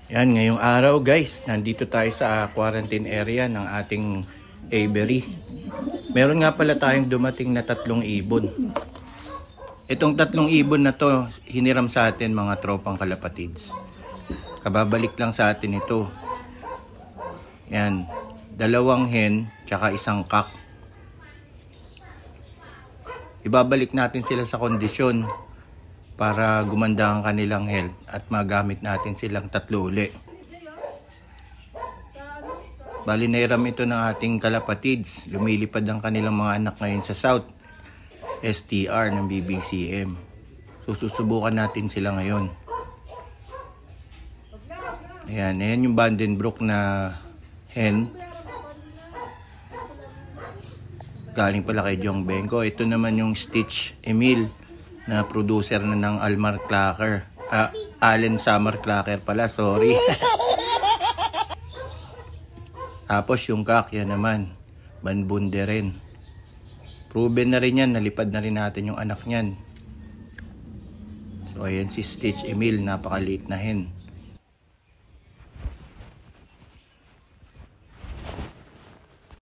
Yan, ngayong araw guys, nandito tayo sa quarantine area ng ating aviary. Meron nga pala tayong dumating na 3 ibon. Itong 3 ibon na to, hiniram sa atin mga tropang kalapatids. Kababalik lang sa atin ito. Yan, 2 hen, tsaka 1 cock. Ibabalik natin sila sa kondisyon para gumanda ang kanilang health at magamit natin silang 3 uli. Bali nairam ito ng ating kalapatids. Lumilipad ang kanilang mga anak ngayon sa South STR ng BBCM. So susubukan natin sila ngayon. Ayan yung Vandenbroek na hen. Galing pala kay Jong Benko. Ito naman yung Stitch Emil na producer na ng Almar Clacker. Allen Summer Clacker pala, sorry. Tapos yung cock, yan naman, Banbunde rin. Proven na rin yan, nalipad na rin natin yung anak niyan. So ayan si Stitch Emil, napakaliit na hen.